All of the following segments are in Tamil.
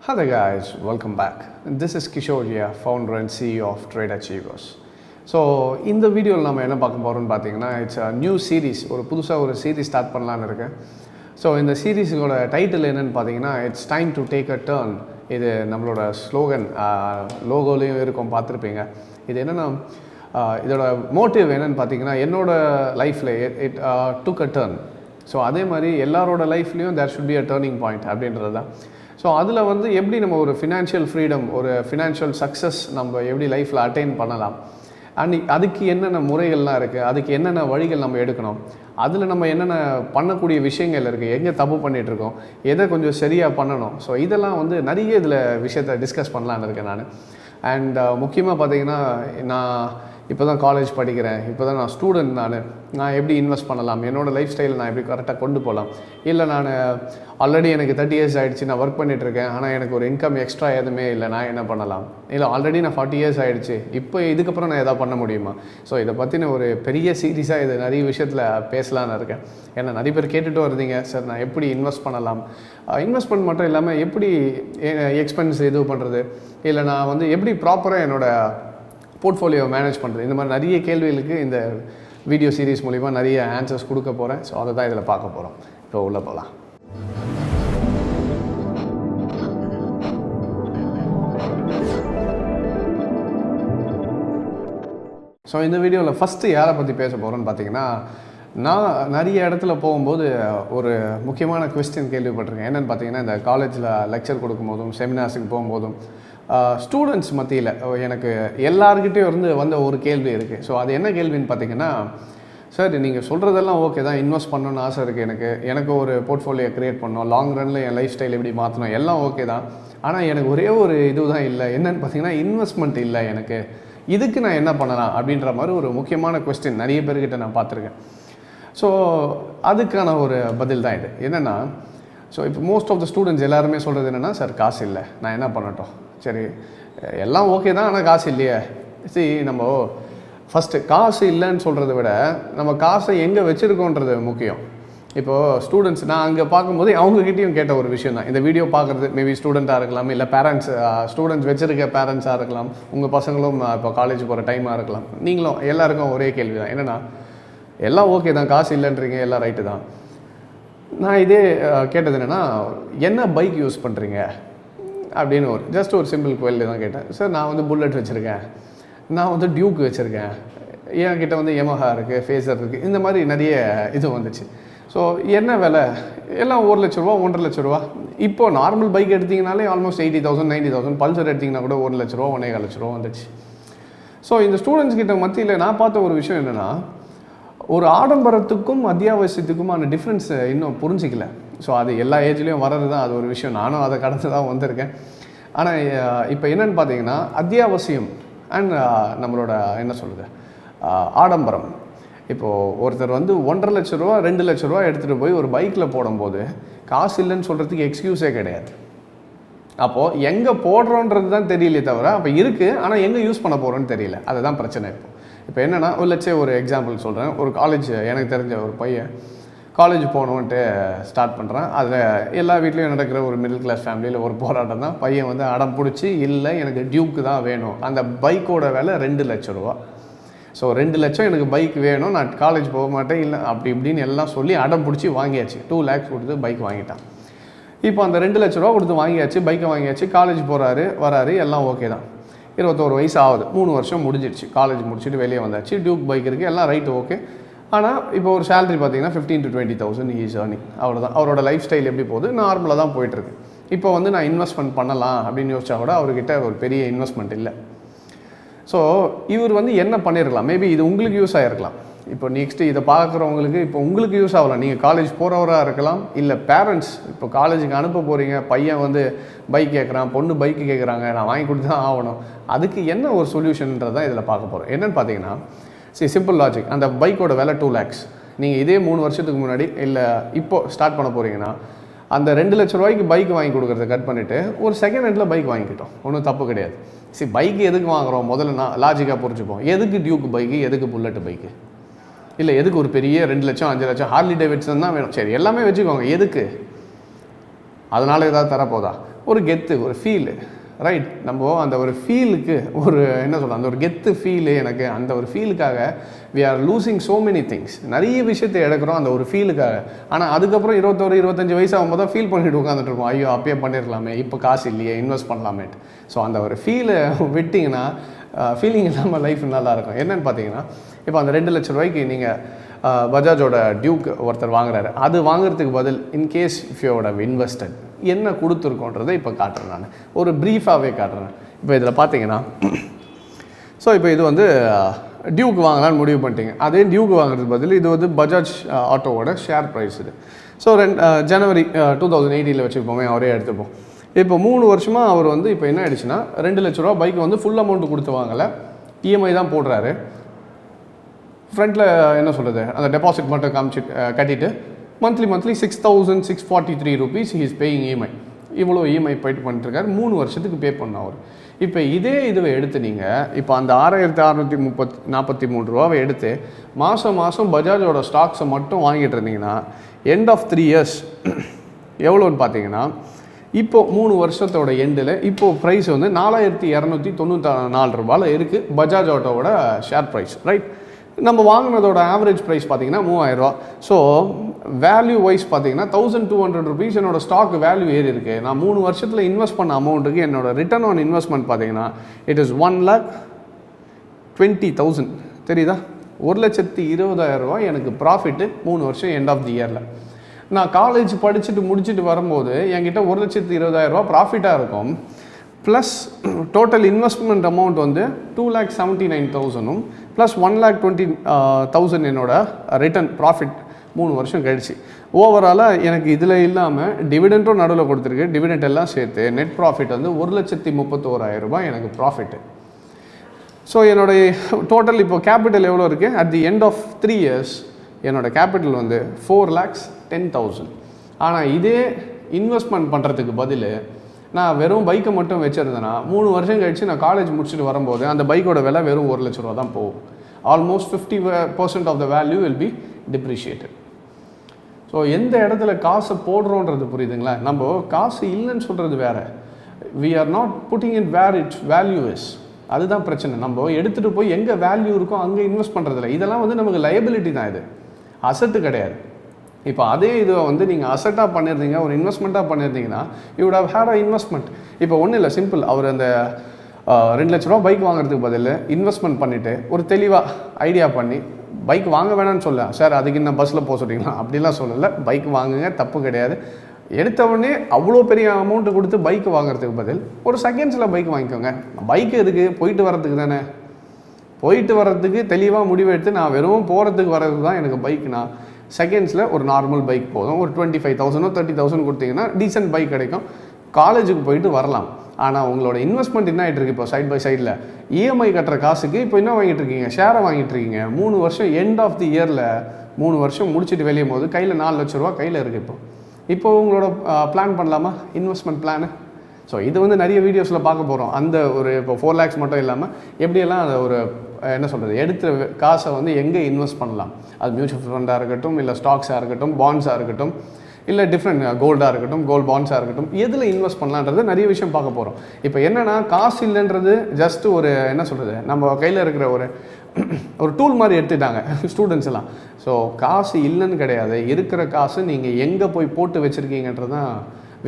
Hello guys, welcome back. This is Kishore here, founder and CEO of Trade Achievers. So இந்த வீடியோவில் நம்ம என்ன பார்க்க போகிறோம்னு பார்த்தீங்கன்னா இட்ஸ் அ நியூ சீரீஸ். புதுசாக ஒரு சீரீஸ் ஸ்டார்ட் பண்ணலான்னு இருக்கேன். ஸோ இந்த சீரீஸோட டைட்டில் என்னென்னு பார்த்தீங்கன்னா it's time to take a turn. இது நம்மளோட ஸ்லோகன் லோகோலையும் இருக்கும், பார்த்துருப்பீங்க. இது என்னென்னா இதோட மோட்டிவ் என்னென்னு பார்த்தீங்கன்னா என்னோடய லைஃப்பில் it took a turn. So அதே மாதிரி எல்லாரோட லைஃப்லேயும் there should be a turning point அப்படின்றது தான். ஸோ அதில் எப்படி நம்ம ஒரு ஃபினான்ஷியல் ஃப்ரீடம், ஒரு ஃபினான்ஷியல் சக்ஸஸ் நம்ம எப்படி லைஃப்பில் அட்டைன் பண்ணலாம், அண்ட் அதுக்கு என்னென்ன முறைகள்லாம் இருக்குது, அதுக்கு என்னென்ன வழிகள் நம்ம எடுக்கணும், அதில் நம்ம என்னென்ன பண்ணக்கூடிய விஷயங்கள் இருக்குது, எங்கே தப்பு பண்ணிகிட்ருக்கோம், எதை கொஞ்சம் சரியாக பண்ணணும். ஸோ இதெல்லாம் நிறைய இதில் விஷயத்தை டிஸ்கஸ் பண்ணலான்னு இருக்கேன் நான். அண்ட் முக்கியமாக பார்த்தீங்கன்னா நான் இப்போ தான் காலேஜ் படிக்கிறேன், இப்போ தான் நான் ஸ்டூடெண்ட். நான் எப்படி இன்வெஸ்ட் பண்ணலாம், என்னோடய லைஃப் ஸ்டைல் நான் எப்படி கரெக்டாக கொண்டு போகலாம், இல்லை நான் ஆல்ரெடி எனக்கு 30 years ஆகிடுச்சு, நான் ஒர்க் பண்ணிகிட்ருக்கேன், ஆனால் எனக்கு ஒரு இன்கம் எக்ஸ்ட்ரா எதுவுமே இல்லை, நான் என்ன பண்ணலாம், இல்லை ஆல்ரெடி நான் 40 years ஆகிடுச்சு, இப்போ இதுக்கப்புறம் நான் எதாவது பண்ண முடியுமா. ஸோ இதை பற்றின ஒரு பெரிய சீரியஸாக இது நிறைய விஷயத்தில் பேசலான்னு இருக்கேன். ஏன்னா நிறைய பேர் கேட்டுகிட்டு வருதுங்க, சார் நான் எப்படி இன்வெஸ்ட் பண்ணலாம், இன்வெஸ்ட்மெண்ட் மட்டும் இல்லாமல் எப்படி எக்ஸ்பென்ஸ் இது பண்ணுறது, இல்லை நான் எப்படி ப்ராப்பராக என்னோடய போர்ட்ஃபோலியோ மேனேஜ் பண்ணுறது, இந்த மாதிரி நிறைய கேள்விகளுக்கு இந்த வீடியோ சீரீஸ் மூலிமா நிறைய ஆன்சர்ஸ் கொடுக்க போகிறேன். ஸோ அதை தான் இதில் பார்க்க போகிறோம். இப்போ உள்ளே போகலாம். ஸோ இந்த வீடியோவில் ஃபஸ்ட்டு யாரை பற்றி பேச போகிறோன்னு பார்த்தீங்கன்னா, நான் நிறைய இடத்துல போகும்போது ஒரு முக்கியமான கொஸ்டின் கேள்விப்பட்டிருக்கேன். என்னென்னு பார்த்தீங்கன்னா, இந்த காலேஜில் லெக்சர் கொடுக்கும்போதும் செமினார்ஸுக்கு போகும்போதும் ஸ்டூடெண்ட்ஸ் மத்தியில் எனக்கு எல்லாருக்கிட்டேயும் வந்த ஒரு கேள்வி இருக்குது. ஸோ அது என்ன கேள்வின்னு பார்த்தீங்கன்னா, சார் நீங்கள் சொல்கிறதெல்லாம் ஓகே தான், இன்வெஸ்ட் பண்ணணும்னு ஆசை இருக்குது, எனக்கு ஒரு போர்ட்ஃபோலியோ க்ரியேட் பண்ணணும், லாங் ரனில் என் லைஃப் ஸ்டைல் எப்படி மாற்றணும், எல்லாம் ஓகே தான். ஆனால் எனக்கு ஒரே ஒரு இது தான் இல்லை, என்னென்னு பார்த்தீங்கன்னா இன்வெஸ்ட்மெண்ட் இல்லை எனக்கு, இதுக்கு நான் என்ன பண்ணலாம் அப்படின்ற மாதிரி ஒரு முக்கியமான கொஸ்டின் நிறைய பேர்கிட்ட நான் பார்த்துருக்கேன். ஸோ அதுக்கான ஒரு பதில் தான் இது. என்னென்னா, ஸோ இப்போ மோஸ்ட் ஆஃப் த ஸ்டூடெண்ட்ஸ் எல்லாருமே சொல்கிறது என்னென்னா, சார் காசு இல்லை, நான் என்ன பண்ணட்டும், சரி எல்லாம் ஓகே தான், ஆனால் காசு இல்லையே. சரி, நம்ம ஃபஸ்ட்டு காசு இல்லைன்னு சொல்கிறத விட நம்ம காசை எங்கே வச்சுருக்கோன்றது முக்கியம். இப்போது ஸ்டூடெண்ட்ஸ் நான் அங்கே பார்க்கும்போது அவங்ககிட்டையும் கேட்ட ஒரு விஷயம் தான். இந்த வீடியோ பார்க்குறது மேபி ஸ்டூடெண்ட்டாக இருக்கலாம், இல்லை பேரண்ட்ஸ், ஸ்டூடெண்ட்ஸ் வச்சுருக்க பேரண்ட்ஸாக இருக்கலாம், உங்கள் பசங்களும் இப்போ காலேஜ் போகிற டைமாக இருக்கலாம், நீங்களும் எல்லாருக்கும் ஒரே கேள்வி தான். என்னென்னா, எல்லாம் ஓகே தான், காசு இல்லைன்றீங்க, எல்லாம் ரைட்டு தான். நான் இதே கேட்டது என்னென்னா, என்ன பைக் யூஸ் பண்ணுறீங்க அப்படின்னு ஜஸ்ட் ஒரு சிம்பிள் கேள்வி தான் கேட்டேன். சார் நான் புல்லட் வச்சுருக்கேன், நான் டியூக் வச்சுருக்கேன், என்கிட்ட யமஹா இருக்குது, ஃபேஸர் இருக்குது, இந்த மாதிரி நிறைய இது வந்துச்சு. ஸோ என்ன விலை, எல்லாம் 1 லட்ச ரூபா 1.5 லட்ச ரூபா. இப்போது நார்மல் பைக் எடுத்திங்கனாலே ஆல்மோஸ்ட் 80,000 90,000, பல்சர் எடுத்திங்கன்னா கூட 1 லட்ச ரூபா 1.25 லட்ச ரூபா வந்துச்சு. ஸோ இந்த ஸ்டூடெண்ட்ஸ் கிட்ட மத்தியில் நான் பார்த்த ஒரு விஷயம் என்னென்னா, ஒரு ஆடம்பரத்துக்கும் அத்தியாவசியத்துக்குமான டிஃப்ரென்ஸ் இன்னும் புரிஞ்சிக்கல. ஸோ அது எல்லா ஏஜ்லேயும் வர்றது தான், அது ஒரு விஷயம். நானும் அதை கடந்து தான் வந்திருக்கேன். ஆனால் இப்போ என்னென்னு பார்த்தீங்கன்னா, அத்தியாவசியம் அண்ட் நம்மளோட என்ன சொல்கிறது ஆடம்பரம். இப்போது ஒருத்தர் 1.5 லட்ச ரூபா 2 லட்ச ரூபா எடுத்துகிட்டு போய் ஒரு பைக்கில் போடும்போது காசு இல்லைன்னு சொல்கிறதுக்கு எக்ஸ்கியூஸே கிடையாது. அப்போது எங்கே போடுறோன்றது தான் தெரியலையே தவிர, அப்போ இருக்குது ஆனால் எங்கே யூஸ் பண்ண போகிறோன்னு தெரியல. அதுதான் பிரச்சனை. இப்போ என்னென்னா, ஒரு எக்ஸாம்பிள் சொல்கிறேன். ஒரு காலேஜ், எனக்கு தெரிஞ்ச ஒரு பையன் காலேஜ் போகணுன்ட்டு ஸ்டார்ட் பண்ணுறான். அதில் எல்லா வீட்லேயும் நடக்கிற ஒரு மிடில் கிளாஸ் ஃபேமிலியில் ஒரு போராட்டம் தான். பையன் அடம் பிடிச்சி, இல்லை எனக்கு டியூக்கு தான் வேணும், அந்த பைக்கோட விலை 2 லட்ச ரூபா. ஸோ 2 லட்சம் எனக்கு பைக் வேணும், நான் காலேஜ் போக மாட்டேன், இல்லை அப்படி இப்படின்னு எல்லாம் சொல்லி அடம் பிடிச்சி வாங்கியாச்சு. 2 lakhs கொடுத்து பைக் வாங்கிட்டான். இப்போ அந்த 2 லட்ச ரூபா கொடுத்து வாங்கியாச்சு, பைக்கை வாங்கியாச்சு, காலேஜ் போகிறாரு வராரு, எல்லாம் ஓகே தான். 21 வயசு ஆகுது, 3 வருஷம் முடிஞ்சிடுச்சு, காலேஜ் முடிச்சுட்டு வெளியே வந்தாச்சு, டியூக் பைக் இருக்குது, எல்லாம் ரைட்டு ஓகே. ஆனால் இப்போ ஒரு சேலரி பார்த்தீங்கன்னா 15,000 to 20,000 ஈஸ் ஏர்னிங், அவ்வளோதான். அவரோட லைஃப் ஸ்டைல் எப்படி போகுது, நார்மலாக தான் போயிட்டுருக்கு. இப்போ நான் இன்வெஸ்ட்மெண்ட் பண்ணலாம் அப்படின்னு யோசிச்சா கூட அவர்கிட்ட ஒரு பெரிய இன்வெஸ்ட்மெண்ட் இல்லை. ஸோ இவர் என்ன பண்ணியிருக்கலாம், மேபி இது உங்களுக்கு யூஸ் ஆகிருக்கலாம். இப்போ நெக்ஸ்ட்டு இதை பார்க்குறவங்களுக்கு இப்போ உங்களுக்கு யூஸ் ஆகலாம். நீங்கள் காலேஜ் போகிறவராக இருக்கலாம், இல்லை பேரண்ட்ஸ் இப்போ காலேஜுக்கு அனுப்ப போகிறீங்க, பையன் பைக் கேட்குறான், பொண்ணு பைக்கு கேட்குறாங்க, நான் வாங்கி கொடுத்து தான் ஆகணும். அதுக்கு என்ன ஒரு சொல்யூஷன்ன்றது தான் இதில் பார்க்க போகிறோம். என்னென்னு பார்த்தீங்கன்னா, சிம்பிள் லாஜிக். அந்த பைக்கோட விலை 2 lakhs. நீங்கள் இதே 3 வருஷத்துக்கு முன்னாடி இல்லை இப்போது ஸ்டார்ட் பண்ண போகிறீங்கன்னா, அந்த 2 லட்ச ரூபாய்க்கு பைக் வாங்கி கொடுக்குறத கட் பண்ணிவிட்டு ஒரு செகண்ட் ஹேண்டில் பைக் வாங்கிக்கிட்டோம், ஒன்றும் தப்பு கிடையாது. பைக் எதுக்கு வாங்குகிறோம் முதல்ல நான் லாஜிக்காக புரிஞ்சுப்போம். எதுக்கு டியூக் பைக்கு, எதுக்கு புல்லட் பைக்கு, இல்லை எதுக்கு ஒரு பெரிய 2 லட்சம் 5 லட்சம் ஹார்லி டேவிட்சன் தான் வேணும், சரி எல்லாமே வச்சுக்கோங்க, எதுக்கு, அதனால் ஏதாவது தரப்போதா? ஒரு கெத்து, ஒரு ஃபீலு, ரைட்? நம்ம அந்த ஒரு ஃபீலுக்கு ஒரு என்ன சொல்கிறோம், அந்த ஒரு கெத்து ஃபீலு, எனக்கு அந்த ஒரு ஃபீலுக்காக we are losing so many things. நிறைய விஷயத்தை எடுக்கிறோம் அந்த ஒரு ஃபீலுக்காக. ஆனால் அதுக்கப்புறம் 21-25 வயசு ஆகும்போது தான் ஃபீல் பண்ணிட்டு உட்காந்துட்ருக்கோம், ஐயோ அப்பயே பண்ணிடலாமே, இப்போ காசு இல்லையே, இன்வெஸ்ட் பண்ணலாமேட்டு. ஸோ அந்த ஒரு ஃபீலை விட்டிங்கன்னா ஃபீலிங் இல்லாமல் லைஃப் நல்லாயிருக்கும். என்னென்னு பார்த்தீங்கன்னா, இப்போ அந்த 2 லட்ச ரூபாய்க்கு நீங்கள் பஜாஜோட டியூக் ஒருத்தர் வாங்குறாரு, அது வாங்குறதுக்கு பதில் in case if you would have invested என்ன கொடுத்துருக்கோன்றதை இப்போ காட்டுறேன். நான் ஒரு ப்ரீஃபாகவே காட்டுறேன். இப்போ இதில் பார்த்தீங்கன்னா, ஸோ இப்போ இது வந்து டியூக் வாங்கலான்னு முடிவு பண்ணிட்டீங்க. அதே டியூக் வாங்குறதுக்கு பதில் இது வந்து பஜாஜ் ஆட்டோவோட ஷேர் ப்ரைஸ் இது. ஸோ ஜனவரி 2018 வச்சுப்போமே, அவரே எடுத்துப்போம். இப்போ 3 வருஷமாக அவர் வந்து இப்போ என்ன ஆயிடுச்சுன்னா 2 லட்ச ரூபா பைக் வந்து ஃபுல் அமௌண்ட்டு கொடுத்து வாங்கலை, இஎம்ஐ தான் போடுறாரு. ஃப்ரண்ட்டில் என்ன சொல்கிறது, அந்த டெபாசிட் மட்டும் கட்டிட்டு monthly 6,643 rupees he is paying EMI. இவ்வளோ இஎம்ஐ போயிட்டு பண்ணிட்டுருக்காரு, 3 வருஷத்துக்கு பே பண்ண அவர். இப்போ இதுவை எடுத்து நீங்கள் இப்போ அந்த 6,643 ரூபாவை எடுத்து மாதம் பஜாஜோட ஸ்டாக்ஸை மட்டும் வாங்கிட்டு இருந்தீங்கன்னா எண்ட் ஆஃப் 3 years எவ்வளோன்னு பார்த்தீங்கன்னா, இப்போது 3 வருஷத்தோட எண்டில் இப்போது ப்ரைஸ் வந்து 4,294 ரூபாயில் இருக்குது பஜாஜ் ஆட்டோவோட ஷேர் ப்ரைஸ், ரைட்? நம்ம வாங்கினதோட ஆவரேஜ் ப்ரைஸ் பார்த்தீங்கன்னா 3000 ரூபா. ஸோ வேல்யூ வைஸ் பார்த்தீங்கன்னா 1200 rupees என்னோட ஸ்டாக் வேல்யூ ஏறி இருக்குது. நான் 3 வருஷத்தில் இன்வெஸ்ட் பண்ண அமௌண்ட்டுக்கு என்னோட ரிட்டர்ன் ஆன் இன்வெஸ்ட்மெண்ட் பார்த்தீங்கன்னா இட் இஸ் 1,20,000. தெரியுதா? 1,20,000 ரூபாய் எனக்கு ப்ராஃபிட்டு 3 வருஷம் எண்ட் ஆஃப் தி இயரில். நான் காலேஜ் படிச்சுட்டு முடிச்சுட்டு வரும்போது என்கிட்ட 1,20,000 ரூபா ப்ராஃபிட்டாக இருக்கும். ப்ளஸ் டோட்டல் இன்வெஸ்ட்மெண்ட் அமௌண்ட் வந்து 2,79,000 ப்ளஸ் 1,20,000 என்னோட ரிட்டர்ன் ப்ராஃபிட் 3 வருஷம் கழிச்சு. ஓவராலாக எனக்கு இதில் இல்லாமல் டிவிடெண்ட்டும் நடுவில் கொடுத்துருக்கு. டிவிடெண்ட் எல்லாம் சேர்த்து நெட் ப்ராஃபிட் வந்து 1,31,000 ரூபாய் எனக்கு ப்ராஃபிட்டு. ஸோ என்னோடய டோட்டல் இப்போ கேபிட்டல் எவ்வளோ இருக்குது? At the end of 3 years என்னோடய கேபிட்டல் வந்து 4,10,000. ஆனால் இதே இன்வெஸ்ட்மெண்ட் பண்ணுறதுக்கு பதில் நான் வெறும் பைக்கை மட்டும் வச்சுருந்தேன்னா 3 வருஷம் கழிச்சு நான் காலேஜ் முடிச்சுட்டு வரும்போது அந்த பைக்கோட விலை வெறும் 1 லட்ச ரூபா தான் போகும். Almost 50% of the value will be depreciated. So எந்த இடத்துல காசை போடுறோன்றது புரியுதுங்களா? நம்ம காசு இல்லைன்னு சொல்கிறது வேறு, we are not putting in where its value is. அதுதான் பிரச்சனை. நம்ம எடுத்துகிட்டு போய் எங்கே வேல்யூ இருக்கோ அங்கே இன்வெஸ்ட் பண்ணுறதில்ல. இதெல்லாம் வந்து நமக்கு லயபிலிட்டி தான், இது அசட்டு கிடையாது. இப்போ அதே இதை வந்து நீங்கள் அசட்டாக பண்ணியிருந்தீங்க, ஒரு இன்வெஸ்ட்மெண்ட்டாக பண்ணியிருந்தீங்கன்னா you would have had a investment. இப்போ ஒன்றும் இல்லை, சிம்பிள். அவர் அந்த 2 லட்ச ரூபா பைக் வாங்குறதுக்கு பதில் இன்வெஸ்ட்மெண்ட் பண்ணிவிட்டு ஒரு தெளிவாக ஐடியா பண்ணி பைக் வாங்க வேணான்னு சொல்ல, சார் அதுக்கு இன்னும் பஸ்ஸில் போக சொல்லிங்களா அப்படிலாம் சொல்லலை. பைக் வாங்குங்க, தப்பு கிடையாது. எடுத்த உடனே அவ்வளோ பெரிய அமௌண்ட்டு கொடுத்து பைக் வாங்குறதுக்கு பதில் ஒரு செகண்ட்ஸில் பைக் வாங்கிக்கோங்க. பைக்கு எதுக்கு? போயிட்டு வர்றதுக்கு தானே. போயிட்டு வர்றதுக்கு தெளிவாக முடிவெடுத்து நான் வெறும் போகிறதுக்கு வர்றது தான் எனக்கு பைக்னா செகண்ட்ஸில் ஒரு நார்மல் பைக் போதும். ஒரு 25,000 30,000 கொடுத்தீங்கன்னா டீசென்ட் பைக் கிடைக்கும், காலேஜுக்கு போயிட்டு வரலாம். ஆனால் உங்களோட இன்வெஸ்ட்மெண்ட் என்ன ஆகிட்டு இருக்கு? இப்போ சைட் பை சைடில் இஎம்ஐ கட்டுற காசுக்கு இப்போ என்ன வாங்கிட்டு இருக்கீங்க? ஷேரை வாங்கிட்டு இருக்கீங்க. 3 வருஷம் எண்ட் ஆஃப் தி இயரில் 3 வருஷம் முடிச்சுட்டு வெளியும் போது கையில் 4 லட்ச ரூபா கையில் இருக்குது. இப்போ உங்களோட பிளான் பண்ணலாமா இன்வெஸ்ட்மெண்ட் பிளானு? ஸோ இது வந்து நிறைய வீடியோஸில் பார்க்க போகிறோம். அந்த ஒரு இப்போ 4 lakhs மட்டும் இல்லாமல் எப்படியெல்லாம் அந்த ஒரு என்ன சொல்கிறது எடுத்த காசை வந்து எங்கே இன்வெஸ்ட் பண்ணலாம், அது மியூச்சுவல் ஃபண்டாக இருக்கட்டும், இல்லை ஸ்டாக்ஸாக இருக்கட்டும், பாண்ட்ஸாக இருக்கட்டும், இல்லை டிஃப்ரெண்ட் கோல்டாக இருக்கட்டும், கோல்டு பாண்ட்ஸாக இருக்கட்டும், எதில் இன்வெஸ்ட் பண்ணலான்றது நிறைய விஷயம் பார்க்க போகிறோம். இப்போ என்னென்னா காசு இல்லைன்றது ஜஸ்ட் ஒரு என்ன சொல்கிறது நம்ம கையில் இருக்கிற ஒரு டூல் மாதிரி எடுத்துட்டாங்க ஸ்டூடெண்ட்ஸ் எல்லாம். ஸோ காசு இல்லைன்னு கிடையாது, இருக்கிற காசு நீங்கள் எங்கே போய் போட்டு வச்சுருக்கீங்கன்றது தான்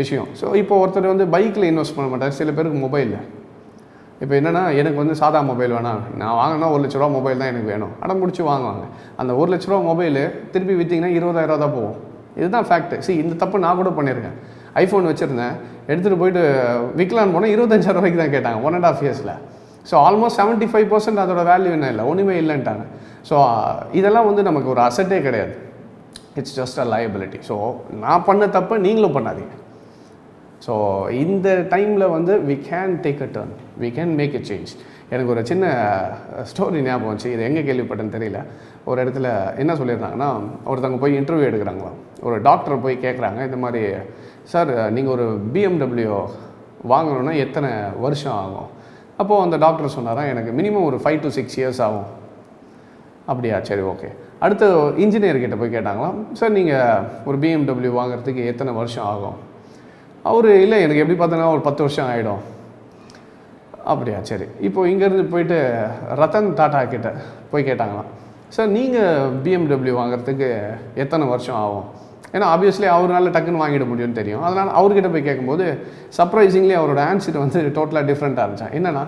விஷயம். ஸோ இப்போ ஒருத்தர் வந்து பைக்கில் இன்வெஸ்ட் பண்ண மாட்டார், சில பேருக்கு மொபைலில். இப்போ என்னென்னா எனக்கு வந்து சாதா மொபைல் வேணாம், நான் வாங்கினா 1 லட்ச ரூபா மொபைல் தான் எனக்கு வேணும், அடம் முடிச்சு வாங்குவாங்க. அந்த 1 லட்ச ரூபா மொபைலு திருப்பி விற்றிங்கன்னா 20,000 தான் போகும். இதுதான் ஃபேக்ட்டு. இந்த தப்பு நான் கூட பண்ணியிருக்கேன். ஐஃபோன் வச்சுருந்தேன், எடுத்துகிட்டு போயிட்டு விற்கலான்னு போனால் 25,000 ரூபாய்க்கு தான் கேட்டாங்க 1.5 yearsல. ஸோ ஆல்மோஸ்ட் 75% அதோட வேல்யூ என்ன இல்லை, ஒன்றுமே இல்லைன்ட்டாங்க. ஸோ இதெல்லாம் வந்து நமக்கு ஒரு அசட்டே கிடையாது, it's just a liability. So நான் பண்ண தப்பை நீங்களும் பண்ணாதீங்க. ஸோ இந்த டைமில் வந்து we can take a turn, we can make a change. எனக்கு ஒரு சின்ன ஸ்டோரி ஞாபகம் வந்துச்சு, இது எங்கே கேள்விப்பட்டேன்னு தெரியல. ஒரு இடத்துல என்ன சொல்லியிருந்தாங்கன்னா, ஒருத்தவங்க போய் இன்டர்வியூ எடுக்கிறாங்களாம். ஒரு டாக்டர் போய் கேட்குறாங்க, இந்த மாதிரி சார் நீங்கள் ஒரு BMW வாங்கணுன்னா எத்தனை வருஷம் ஆகும்? அப்போது அந்த டாக்டர் சொன்னாராம், எனக்கு மினிமம் ஒரு 5 to 6 years ஆகும். அப்படியா, சரி ஓகே. அடுத்த இன்ஜினியர்கிட்ட போய் கேட்டாங்களாம், சார் நீங்கள் ஒரு BMW வாங்குறதுக்கு எத்தனை வருஷம் ஆகும்? அவர் இல்லை எனக்கு எப்படி பார்த்தோன்னா ஒரு 10 வருஷம் ஆகிடும். அப்படியா, சரி. இப்போது இங்கேருந்து போயிட்டு ரத்தன் டாட்டா கிட்ட போய் கேட்டாங்களாம், சார் நீங்கள் BMW வாங்குறதுக்கு எத்தனை வருஷம் ஆகும்? ஏன்னா ஆப்வியஸ்லி அவரால் டக்குன்னு வாங்கிட முடியும்னு தெரியும். அதனால் அவர்கிட்ட போய் கேட்கும்போது சர்ப்ரைசிங்லி அவரோட ஆன்சர் வந்து டோட்டலாக டிஃப்ரெண்ட்டாக இருந்துச்சான். என்னென்னா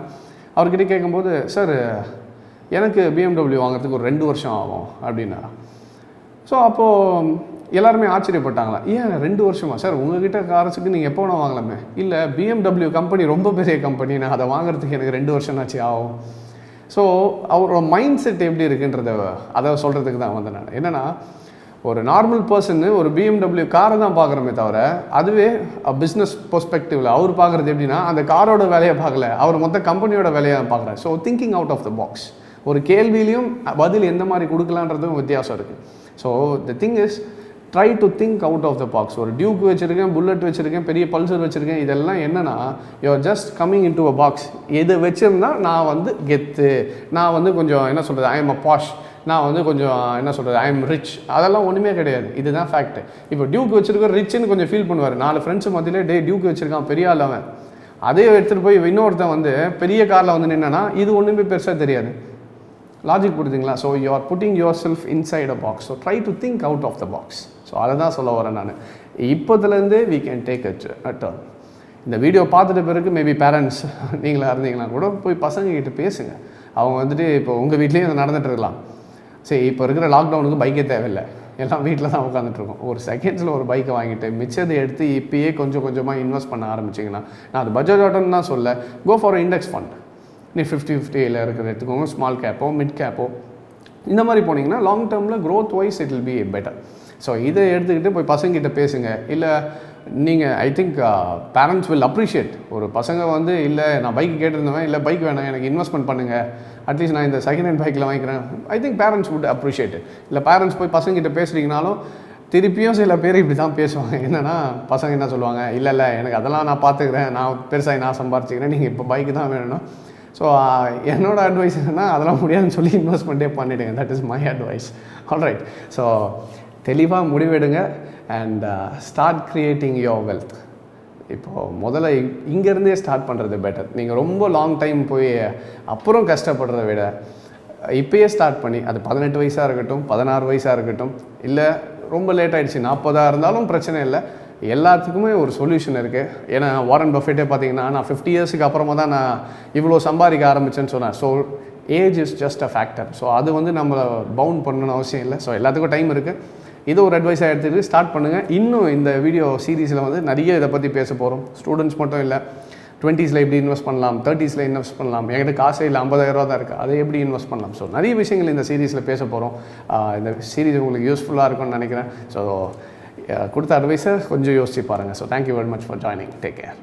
அவர்கிட்ட கேட்கும்போது, சார் எனக்கு BMW வாங்குறதுக்கு ஒரு 2 வருஷம் ஆகும் அப்படின்னாரா. ஸோ அப்போது எல்லாருமே ஆச்சரியப்பட்டாங்களா, ஏன் 2 வருஷமா சார்? உங்ககிட்ட காரச்சுக்கு நீங்கள் எப்போ வேணால் வாங்கலாமே. இல்லை, BMW கம்பெனி ரொம்ப பெரிய கம்பெனி, நான் அதை வாங்குறதுக்கு எனக்கு 2 வருஷம்னாச்சு ஆகும். ஸோ அவரோட மைண்ட் செட் எப்படி இருக்குன்றத அதை சொல்கிறதுக்கு தான் வந்தேன் நான். என்னென்னா ஒரு நார்மல் பர்சன்னு ஒரு BMW காரை தான் பார்க்குறோமே தவிர, அதுவே பிஸ்னஸ் பெர்ஸ்பெக்டிவில் அவர் பார்க்குறது எப்படின்னா அந்த காரோட வேலையை பார்க்கல, அவர் மொத்த கம்பெனியோட வேலையை பார்க்குறாரு. So thinking out of the box. ஒரு கேள்வியிலையும் பதில் எந்த மாதிரி கொடுக்கலான்றதும் வித்தியாசம் இருக்குது. So the thing is try to think out of the box. ஒரு டியூக் வச்சுருக்கேன், புல்லட் வச்சுருக்கேன், பெரிய பல்சர் வச்சுருக்கேன், இதெல்லாம் என்னென்னா you're just coming in to a box. எது வச்சுருந்தா நான் வந்து கெத்து, நான் வந்து கொஞ்சம் என்ன சொல்கிறது, ஐ எம் அ பாஷ், நான் வந்து கொஞ்சம் என்ன சொல்கிறது, ஐ எம் ரிச், அதெல்லாம் ஒன்றுமே கிடையாது. இதுதான் ஃபேக்ட். இப்போ டியூக் வச்சுருக்க ரிச்சுன்னு கொஞ்சம் ஃபீல் பண்ணுவார். 4 ஃப்ரெண்ட்ஸு மத்தியிலே டியூக் வச்சுருக்கான், பெரிய ஆள் அவன். அதே எடுத்துகிட்டு போய் இன்னொருத்தன் வந்து பெரிய காரில் வந்து நின்னா இது ஒன்றுமே பெருசாக தெரியாது. லாஜிக் புரியுதுங்களா? So you are putting yourself inside a box. So try to think out of the box. So அதை தான் சொல்ல வரேன் நான். இப்போதுலேருந்து we can take a turn. இந்த வீடியோ பார்த்துட்ட பிறகு மேபி பேரண்ட்ஸ் நீங்களாக இருந்தீங்கன்னா கூட போய் பசங்கக்கிட்ட பேசுங்க. அவங்க வந்துட்டு இப்போ உங்கள் வீட்லேயும் அதை நடந்துகிட்டு இருக்கலாம். சரி, இப்போ இருக்கிற லாக்டவுனுக்கு பைக்கே தேவையில்லை, எல்லாம் வீட்டில் தான் உட்காந்துட்ருக்கோம். ஒரு செகண்ட்ஸில் ஒரு பைக்கை வாங்கிட்டு மிச்சத்தை எடுத்து இப்போயே கொஞ்சம் கொஞ்சமாக இன்வெஸ்ட் பண்ண ஆரம்பிச்சிங்கன்னா, நான் அது பட்ஜெட் ஆட்டோன்னு தான் சொல்ல, கோ ஃபார் இண்டெக்ஸ் ஃபண்ட். நீ 50-50 இருக்கிற எடுத்துக்கோங்க, ஸ்மால் கேப்போ மிட் கேப்போ இந்த மாதிரி போனீங்கன்னா லாங் டேர்மில் growth wise it will be better. So இதை எடுத்துக்கிட்டு போய் பசங்கிட்ட பேசுங்க. இல்லை நீங்கள் I think parents will appreciate. ஒரு பசங்க வந்து இல்லை நான் பைக் கேட்டிருந்தவன், இல்லை பைக் வேணாம் எனக்கு இன்வெஸ்ட்மெண்ட் பண்ணுங்கள், அட்லீஸ்ட் நான் இந்த செகண்ட் ஹேண்ட் பைக்கில் வாங்கிக்கிறேன், ஐ திங்க் பேரண்ட்ஸ் வுட் அப்ரிஷியேட். இல்லை பேரண்ட்ஸ் போய் பசங்கிட்ட பேசுகிறீங்கனாலும் திருப்பியும் சில பேர் இப்படி தான் பேசுவாங்க. என்னென்னா பசங்க என்ன சொல்லுவாங்க, இல்லை எனக்கு அதெல்லாம் நான் பார்த்துக்கிறேன், நான் பெருசாக நான் சம்பாரிச்சிக்கிறேன், நீங்கள் இப்போ பைக்கு தான் வேணும்னா. ஸோ என்னோட அட்வைஸ் என்னென்னா அதெல்லாம் முடியாதுன்னு சொல்லி இன்வெஸ்ட்மெண்ட்டே பண்ணிவிடுங்க. That is my advice. Alright. So தெளிவாக முடிவெடுங்க and start creating your wealth. இப்போது முதல்ல இங்கேருந்தே ஸ்டார்ட் பண்ணுறது பெட்டர். நீங்கள் ரொம்ப லாங் டைம் போய் அப்புறம் கஷ்டப்படுறத விட இப்போயே ஸ்டார்ட் பண்ணி, அது 18 வயசாக இருக்கட்டும், 16 வயசாக இருக்கட்டும், இல்லை ரொம்ப லேட் ஆகிடுச்சு 40 இருந்தாலும் பிரச்சனை இல்லை. எல்லாத்துக்குமே ஒரு சொல்யூஷன் இருக்குது. ஏன்னா வாரன் பஃபெட்டே பார்த்தீங்கன்னா நான் 50 இயர்ஸுக்கு அப்புறமா தான் நான் இவ்வளோ சம்பாதிக்க ஆரம்பித்தேன்னு சொன்னேன். So age is just a factor. So அது வந்து நம்மளை பவுண்ட் பண்ணணும்னு அவசியம் இல்லை. ஸோ எல்லாத்துக்கும் டைம் இருக்குது. இது ஒரு அட்வைஸாக எடுத்துகிட்டு ஸ்டார்ட் பண்ணுங்கள். இன்னும் இந்த வீடியோ சீரீஸில் வந்து நிறைய இதை பற்றி பேச போகிறோம். ஸ்டூடெண்ட்ஸ் மட்டும் இல்லை, 20s எப்படி இன்வெஸ்ட் பண்ணலாம், 30s இன்வெஸ்ட் பண்ணலாம், என்கிட்ட காசே இல்லை 50,000 தான் இருக்குது, அதை எப்படி இன்வெஸ்ட் பண்ணலாம். ஸோ நிறைய விஷயங்கள் இந்த சீரீஸில் பேச போகிறோம். இந்த சீரீஸ் உங்களுக்கு யூஸ்ஃபுல்லாக இருக்கும்னு நினைக்கிறேன். ஸோ கொடுத்த அட்வைஸை கொஞ்சம் யோசிச்சு பாருங்கள். So thank you very much for joining. Take care.